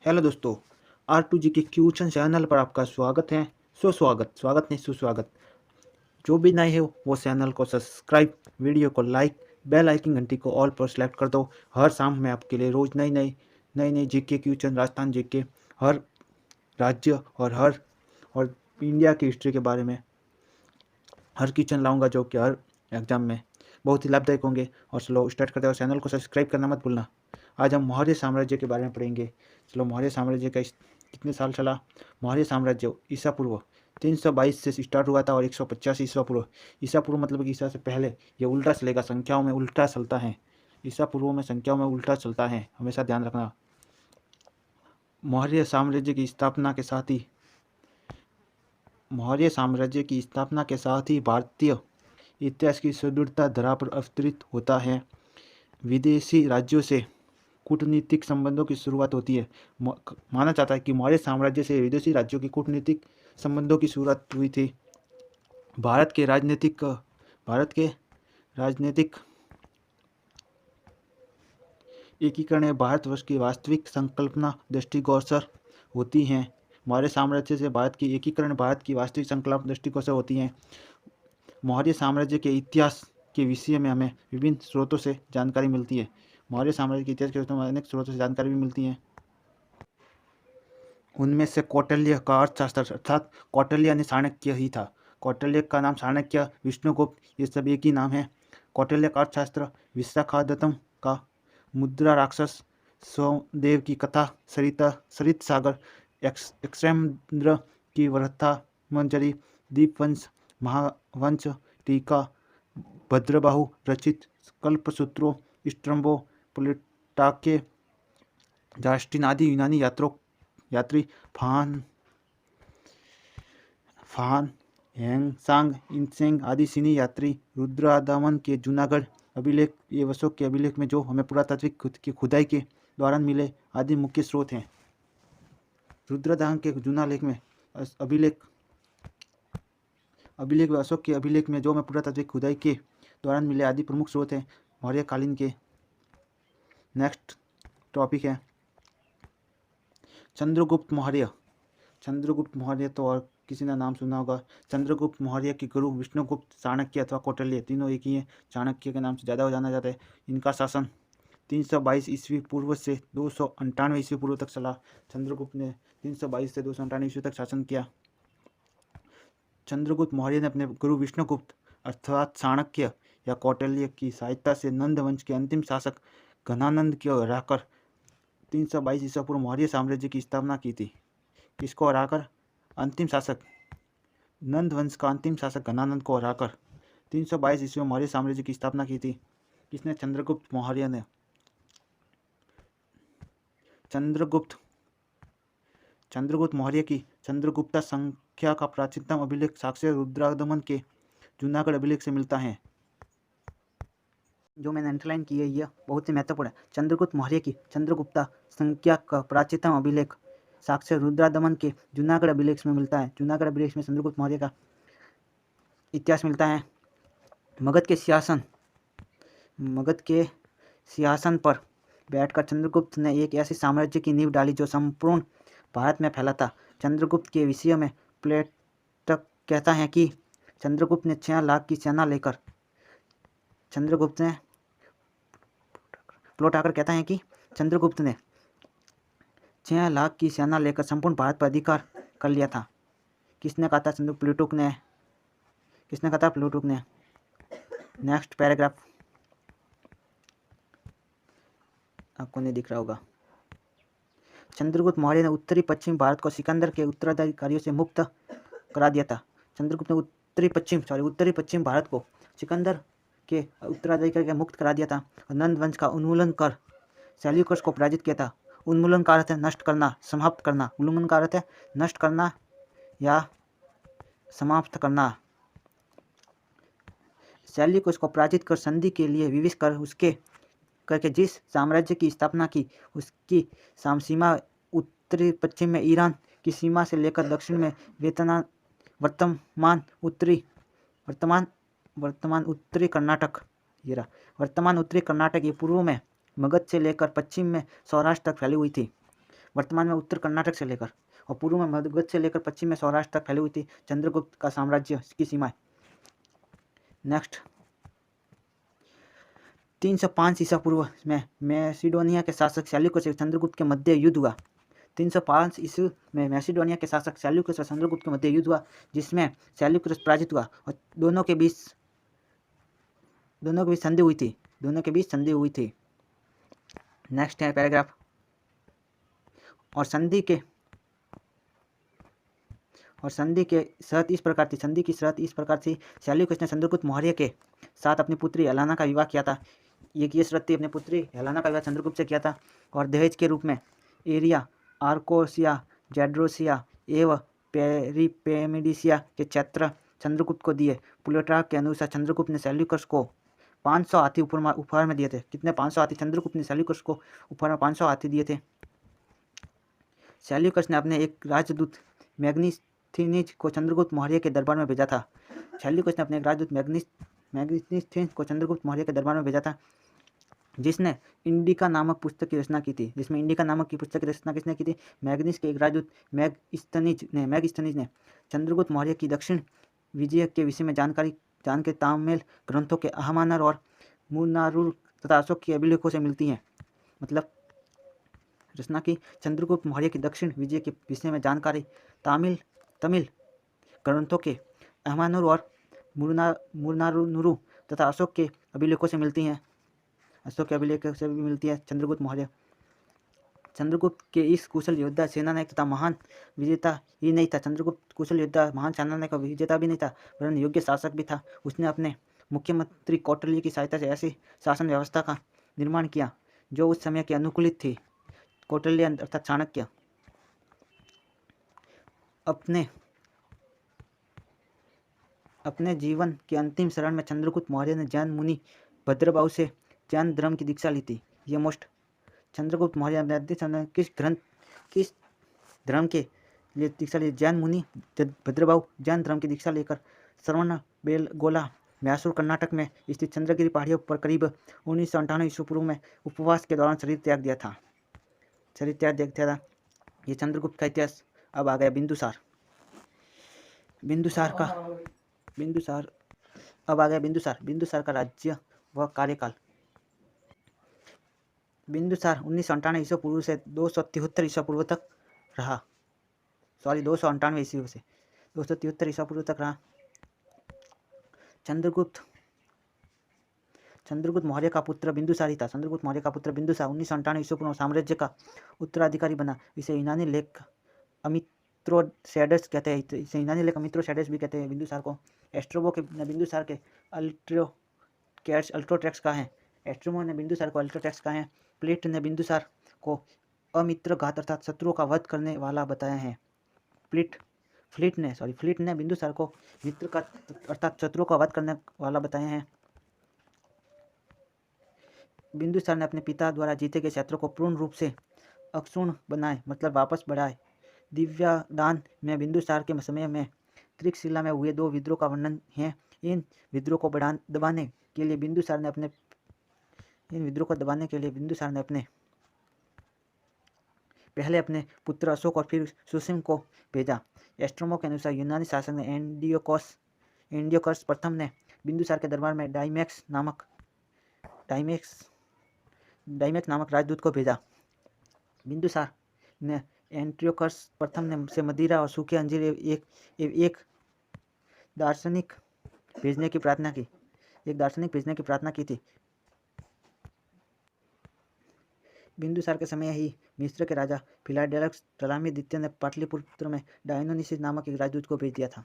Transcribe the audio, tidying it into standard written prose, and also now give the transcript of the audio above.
Hello दोस्तों, R2G के क्यूचन channel पर आपका स्वागत है। स्वागत नहीं सुस्वागत। जो भी नए हो वो चैनल को सब्सक्राइब, वीडियो को लाइक, बेल आइकन घंटी को ऑल पर सेलेक्ट कर दो। हर शाम मैं आपके लिए रोज़ नई जीके क्यूचन, राजस्थान जीके, हर राज्य और इंडिया की हिस्ट्री के बारे में हर क्वेश्चन लाऊंगा जो कि हर एग्जाम में बहुत ही लाभदायक होंगे। और चलो स्टार्ट करते हैं। चैनल को सब्सक्राइब करना मत भूलना। आज हम मौर्य साम्राज्य के बारे में पढ़ेंगे। चलो, मौर्य साम्राज्य का कितने साल चला? मौर्य साम्राज्य ईसा पूर्व 322 से स्टार्ट हुआ था और 185 ईसा पूर्व मतलब कि ईसा से पहले। ये उल्टा चलेगा, संख्याओं में उल्टा चलता है। ईसा पूर्व में संख्याओं में उल्टा चलता है, हमेशा ध्यान रखना। मौर्य साम्राज्य की स्थापना के साथ ही भारतीय इतिहास की सुदृढ़ता धरा पर अवतरित होता है। विदेशी राज्यों से कूटनीतिक संबंधों की शुरुआत होती है। माना जाता है कि मौर्य साम्राज्य से विदेशी राज्यों की कूटनीतिक संबंधों की शुरुआत हुई थी। भारत के राजनीतिक एकीकरण में भारतवर्ष की वास्तविक संकल्पना दृष्टिगोचर होती हैं। मौर्य साम्राज्य से भारत की एकीकरण भारत की वास्तविक संकल्पना दृष्टिगोचर होती हैं। मौर्य साम्राज्य के इतिहास के विषय में हमें विभिन्न स्रोतों से जानकारी मिलती है। मौर्य साम्राज्य के इतिहास के विषय में अनेक स्रोतों से जानकारी भी मिलती है। उनमें से कौटिल्य का अर्थशास्त्र, अर्थात कौटिल्य यानी चाणक्य ही था। कौटिल्य का नाम चाणक्य, विष्णुगुप्त, ये सब एक ही नाम है। कौटिल्य का अर्थशास्त्र, विशाखादत्तम का मुद्रा राक्षस, सोमदेव की कथा, सरित सागर, यक्षेन्द्र की वर्धा मंजरी, दीपवंश, महावंश, टीका, भद्रबाहु रचित कल्पसूत्रों, स्ट्रम्बो, प्लुटार्क, जास्टिन आदि यूनानी यात्री, फान हैंगसांग, इंसेंग आदि चीनी यात्री, रुद्रदामन के जूनागढ़ अभिलेख, ये अशोक के अभिलेख में जो हमें पुरातात्विक खुदाई के दौरान मिले आदि मुख्य स्रोत हैं। रुद्रदामन के जूना लेख में अभिलेख व अशोक के अभिलेख में जो हमें पुरातात्विक खुदाई के दौरान मिले आदि प्रमुख स्रोत हैं मौर्य कालीन के। नेक्स्ट टॉपिक है चंद्रगुप्त मौर्य तो और किसी ने नाम सुना होगा। चंद्रगुप्त मौर्य के गुरु विष्णुगुप्त, चाणक्य अथवा कौटिल्य तीनों एक ही हैं। चाणक्य के नाम से ज़्यादा जाना जाता है। इनका शासन 322 ईस्वी पूर्व से 298 ईस्वी पूर्व तक चला। चंद्रगुप्त ने 322 से 298 ईस्वी तक शासन किया। चंद्रगुप्त मौर्य ने अपने गुरु विष्णुगुप्त अर्थात चाणक्य या कौटिल्य की सहायता से नंद वंश के अंतिम शासक घनानंद को हराकर 322 ईसा पूर्व मौर्य साम्राज्य की स्थापना की थी। किसको हराकर? अंतिम शासक नंद वंश का अंतिम शासक घनानंद को हराकर 322 ईस्वी में मौर्य साम्राज्य की स्थापना की थी। किसने? चंद्रगुप्त मौर्य ने। चंद्रगुप्त मौर्य की चंद्रगुप्ता संख्या का प्राचीनतम अभिलेख साक्ष्य रुद्रदामन के जूनागढ़ अभिलेख से मिलता है। जो मैंने अंडरलाइन की है यह बहुत ही महत्वपूर्ण है। चंद्रगुप्त मौर्य की चंद्रगुप्ता संख्या का प्राचीनतम अभिलेख साक्ष्य रुद्रदामन के जूनागढ़ अभिलेख में मिलता है। जूनागढ़ अभिलेख में चंद्रगुप्त मौर्य का इतिहास मिलता है। मगध के सिंहासन पर बैठकर चंद्रगुप्त ने एक ऐसे साम्राज्य की नींव डाली जो संपूर्ण भारत में फैला था। चंद्रगुप्त के विषय में प्लेटो कहता है कि चंद्रगुप्त ने 6 लाख की सेना लेकर संपूर्ण भारत पर अधिकार कर लिया था। किसने कहा था? प्लूटुक ने। नेक्स्ट पैराग्राफ आपको नहीं दिख रहा होगा। चंद्रगुप्त मौर्य ने उत्तरी पश्चिम भारत को सिकंदर के उत्तराधिकारियों से मुक्त करा दिया था। चंद्रगुप्त ने उत्तरी पश्चिम भारत को सिकंदर के उत्तराधिकारी के मुक्त करा दिया था और नंद वंश का उन्मूलन कर सेल्यूकस को पराजित किया था। उन्मूलन का अर्थ है नष्ट करना, समाप्त करना। उन्मूलन का अर्थ है नष्ट करना या समाप्त करना। सेल्यूकस को पराजित कर संधि के लिए विवश करके जिस साम्राज्य की स्थापना की उसकी सीमा उत्तरी पश्चिम में ईरान की सीमा से लेकर दक्षिण में वर्तमान उत्तरी कर्नाटक, ये पूर्व में मगध से लेकर पश्चिम में सौराष्ट्र तक फैली हुई थी। वर्तमान में उत्तर कर्नाटक से लेकर और पूर्व में मगध से लेकर पश्चिम में सौराष्ट्र तक फैली हुई थी चंद्रगुप्त का साम्राज्य की सीमाएं। नेक्स्ट 305 ईसा पूर्व में मैसिडोनिया के शासक सेल्यूकस से चंद्रगुप्त के मध्य युद्ध हुआ। 305 ईस्वी में मैसिडोनिया के शासक सेल्यूकस और चंद्रगुप्त के मध्य युद्ध हुआ, जिसमें सेल्यूकस पराजित हुआ और दोनों के बीच संधि हुई थी। नेक्स्ट है पैराग्राफ। और संधि की शर्त इस प्रकार थी। सेल्यूकस ने चंद्रगुप्त मौर्य के साथ अपनी पुत्री हेलेना का विवाह किया था। ये शर्त थी, अपनी पुत्री हेलेना का विवाह चंद्रगुप्त से किया था और दहेज के रूप में एरिया, आर्कोसिया, जेड्रोसिया एवं पेरिपेमेडिसिया के क्षेत्र चंद्रगुप्त को दिए। प्लूटार्क के अनुसार चंद्रगुप्त ने सेल्यूकस को 500 हाथी उपहार में दिए थे। कितने? 500 हाथी चंद्रगुप्त ने सेल्यूकस को उपहार में 500 हाथी दिए थे। सेल्यूकस ने अपने एक राजदूत मैग्नेस्थिनिस को चंद्रगुप्त मौर्य के दरबार में भेजा था। जिसने इंडिका नामक पुस्तक की रचना की थी। किसने की थी? मैग्निस के एक राजदूत मैगस्थनीज ने चंद्रगुप्त मौर्य की दक्षिण विजय के विषय में जानकारी के तामिल ग्रंथों के अहमानर और मुनारुर तथा अशोक के अभिलेखों से मिलती हैं। मतलब रचना की चंद्रगुप्त मौर्य की दक्षिण विजय के विषय में जानकारी तमिल ग्रंथों के अहमानुर और मुनारुनुरु तथा अशोक के अभिलेखों से मिलती हैं। चंद्रगुप्त के इस कुशल योद्धा, सेनानायक तथा महान विजेता ही नहीं था। चंद्रगुप्त कुशल योद्धा, महान सेनानायक और विजेता भी नहीं था, वरन योग्य शासक भी था। उसने अपने मुख्यमंत्री कौटिल्य की सहायता से ऐसी शासन व्यवस्था का निर्माण किया जो उस समय के अनुकूलित थी। कौटिल्य अर्थात चाणक्य अपने जीवन के अंतिम चरण में चंद्रगुप्त मौर्य ने जैन मुनि भद्रबाहु से जैन धर्म की दीक्षा ली थी। ये मोस्ट चंद्रगुप्त मौर्य ने किस धर्म के लिए दीक्षा ली? जैन मुनि भद्रबाहु जैन धर्म की दीक्षा लेकर श्रवण बेलगोला मैसूर कर्नाटक में स्थित चंद्रगिरी पहाड़ियों पर करीब 1998 ईस्वी पूर्व में उपवास के दौरान शरीर त्याग दिया था। ये चंद्रगुप्त का इतिहास। अब आ गया बिंदुसार का राज्य व कार्यकाल। बिंदुसार 1998 ईस्वी पूर्व से 273 ईस्वी पूर्व तक रहा। 298 ईस्वी से 273 ईस्वी पूर्व तक रहा। चंद्रगुप्त मौर्य का पुत्र बिंदुसार ही था। 1998 ईस्वी पूर्व साम्राज्य का उत्तराधिकारी बना। इसे यूनानी लेख अमित्रोसेडस कहते हैं। भी कहते हैं बिंदुसार को। एस्ट्रोबो ने बिंदुसार के अल्ट्रोटेक्स कहा है। प्लेट ने बिंदुसार को अमित्रघात अर्थात शत्रुओं का वध करने वाला बताया है। फ्लीट ने बिंदुसार को मित्रघात अर्थात शत्रुओं का वध करने वाला बताया है। बिंदुसार ने अपने पिता द्वारा जीते गए क्षेत्रों को पूर्ण रूप से अक्षुण्ण बनाए, मतलब वापस बढ़ाए। दिव्यादान में बिंदुसार के समय में त्रिकशिला में हुए 2 विद्रोह का वर्णन है। इन विद्रोह को दबाने के लिए बिंदुसार ने पहले अपने पुत्र अशोक और फिर सुसीम को भेजा। एस्ट्रोमो के अनुसार यूनानी शासक ने एंडियोकस प्रथम ने बिंदुसार के दरबार में डाइमैक्स नामक राजदूत को भेजा। बिंदुसार ने एंटियोकस प्रथम ने से मदिरा और सूखे अंजीर एक दार्शनिक भेजने की प्रार्थना की थी। बिंदुसार के समय ही मिस्र के राजा फिलाडेल्फस टॉलमी द्वितीय ने पाटलिपुत्र में डायोनिसिस नामक एक राजदूत को भेज दिया था।